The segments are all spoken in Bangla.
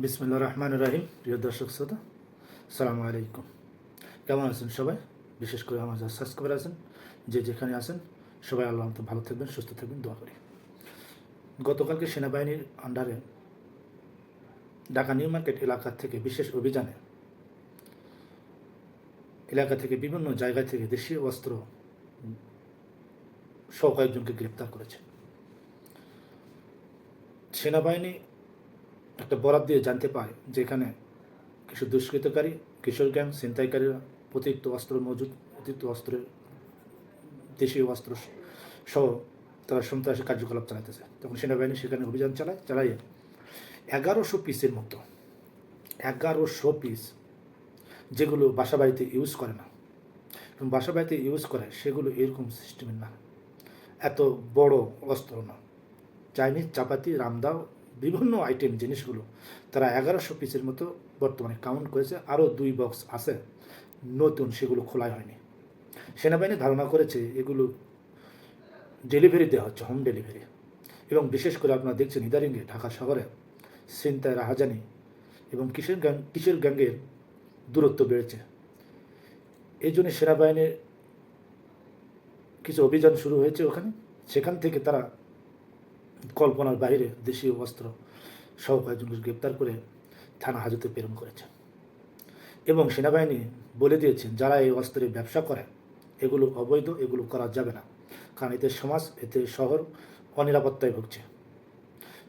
বিসমিল্লাহ রহমান রাহিম। প্রিয় দর্শক শ্রোতা, সালামু আলাইকুম। কেমন আছেন সবাই? বিশেষ করে আমার যারা সাবস্ক্রাইবার আছেন, যে যেখানে আছেন, সবাই আল্লাহ তো ভালো থাকবেন, সুস্থ থাকবেন, দোয়া করি। গতকালকে সেনাবাহিনীর আন্ডারে ঢাকা নিউ মার্কেট এলাকা থেকে বিশেষ অভিযানে এলাকা থেকে বিভিন্ন জায়গা থেকে দেশীয় অস্ত্র সহ কয়েকজনকে গ্রেপ্তার করেছে। সেনাবাহিনী একটা বরাত দিয়ে জানতে পায় যে এখানে কিছু দুষ্কৃতকারী, কিশোর গ্যাং, ছিনতাইকারীরা অতিরিক্ত অস্ত্রের দেশীয় অস্ত্র সহ তারা সন্ত্রাসী কার্যকলাপ চালাতেছে। তখন সেনাবাহিনী সেখানে অভিযান চালাইয়ে 1100 পিসের মতো 1100 পিস, যেগুলো বাসা বাড়িতে ইউজ করে না, এবং বাসা বাড়িতে ইউজ করে সেগুলো এরকম সিস্টেমের না, এত বড় অস্ত্র না, চাইনিজ, চাপাতি, রামদাও, বিভিন্ন আইটেম জিনিসগুলো তারা 1100 পিসের মতো বর্তমানে কাউন্ট করেছে। আরও 2 বক্স আছে নতুন, সেগুলো খোলাই হয়নি। সেনাবাহিনী ধারণা করেছে এগুলো ডেলিভারি দেওয়া হচ্ছে, হোম ডেলিভারি। এবং বিশেষ করে আপনারা দেখছেন ইদারিংয়ে ঢাকা শহরে ছিনতাই, রাহাজানি এবং কিশোর গ্যাংয়ের দূরত্ব বেড়েছে। এই জন্য সেনাবাহিনীর কিছু অভিযান শুরু হয়েছে ওখানে। সেখান থেকে তারা কল্পনার বাইরে দেশীয় অস্ত্র সহ কয়েকজনকে গ্রেপ্তার করে থানা হাজতে প্রেরণ করেছে। এবং সেনাবাহিনী বলে দিয়েছেন যারা এই অস্ত্রের ব্যবসা করে এগুলো অবৈধ, এগুলো করা যাবে না, কারণ এতে সমাজ, এতে শহর অনিরাপত্তায় ভুগছে।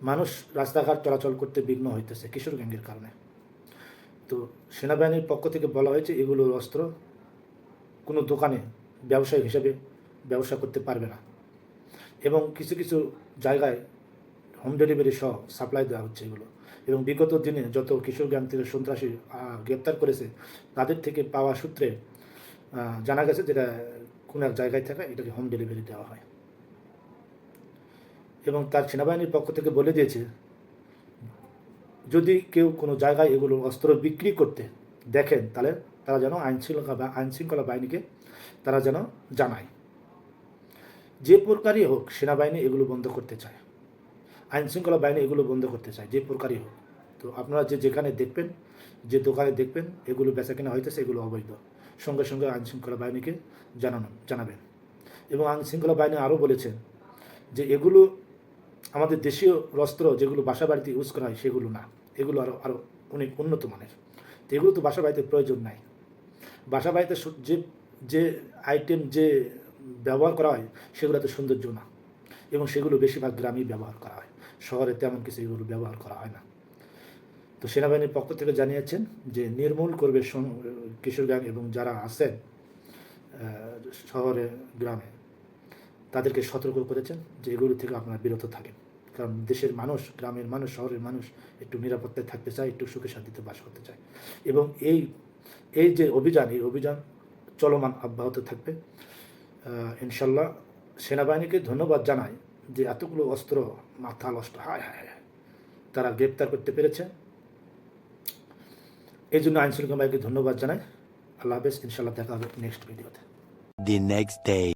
মানুষ রাস্তাঘাট চলাচল করতে বিঘ্ন হইতেছে কিশোর গ্যাংয়ের কারণে। তো সেনাবাহিনীর পক্ষ থেকে বলা হয়েছে এগুলোর অস্ত্র কোনো দোকানে ব্যবসায়ী হিসেবে ব্যবসা করতে পারবে না, এবং কিছু কিছু জায়গায় হোম ডেলিভারি সহ সাপ্লাই দেওয়া হচ্ছে এগুলো। এবং বিগত দিনে যত কিশোর গ্যাং থেকে সন্ত্রাসী গ্রেপ্তার করেছে তাদের থেকে পাওয়া সূত্রে জানা গেছে যেটা কোনো এক জায়গায় থাকা এটাকে হোম ডেলিভারি দেওয়া হয়। এবং তার সেনাবাহিনীর পক্ষ থেকে বলে দিয়েছে যদি কেউ কোনো জায়গায় এগুলো অস্ত্র বিক্রি করতে দেখেন তাহলে তারা যেন আইনশৃঙ্খলা বাহিনীকে তারা যেন জানায়। যে প্রকারই হোক সেনাবাহিনী এগুলো বন্ধ করতে চায়, আইনশৃঙ্খলা বাহিনী এগুলো বন্ধ করতে চায়, যে প্রকারই হোক। তো আপনারা যেখানে দেখবেন, যে দোকানে দেখবেন এগুলো বেচা কেনা হইতেছে, এগুলো অবৈধ, সঙ্গে সঙ্গে আইনশৃঙ্খলা বাহিনীকে জানাবেন। এবং আইনশৃঙ্খলা বাহিনী আরও বলেছেন যে এগুলো আমাদের দেশীয় অস্ত্র যেগুলো বাসা বাড়িতে ইউজ করা হয় সেগুলো না, এগুলো আরও অনেক উন্নত মানের। তো এগুলো তো বাসা বাড়িতে প্রয়োজন নাই। বাসা বাড়িতে যে আইটেম যে ব্যবহার করা হয় সেগুলো তো সৌন্দর্য না, এবং সেগুলো বেশিরভাগ গ্রামেই ব্যবহার করা হয়, শহরে তেমন কিছু এগুলো ব্যবহার করা হয় না। তো সেনাবাহিনীর পক্ষ থেকে জানিয়েছেন যে নির্মূল করবে কিশোর গ্যাং, এবং যারা আছেন শহরে গ্রামে তাদেরকে সতর্ক করেছেন যে এগুলো থেকে আপনারা বিরত থাকেন, কারণ দেশের মানুষ, গ্রামের মানুষ, শহরের মানুষ একটু নিরাপত্তায় থাকতে চায়, একটু সুখে শান্তিতে বাস করতে চায়। এবং এই যে অভিযান, এই অভিযান চলমান অব্যাহত থাকবে ইনশাল্লাহ। সেনাবাহিনীকে ধন্যবাদ জানাই যে এতগুলো অস্ত্র, মাথা নষ্ট, হায় হায় তারা গ্রেপ্তার করতে পেরেছে। এই জন্য আইনশৃঙ্খলা বাহিনীকে ধন্যবাদ জানাই। আল্লাহ হাফেজ, ইনশাল্লাহ দেখা হবে নেক্সট ভিডিওতে। The next day.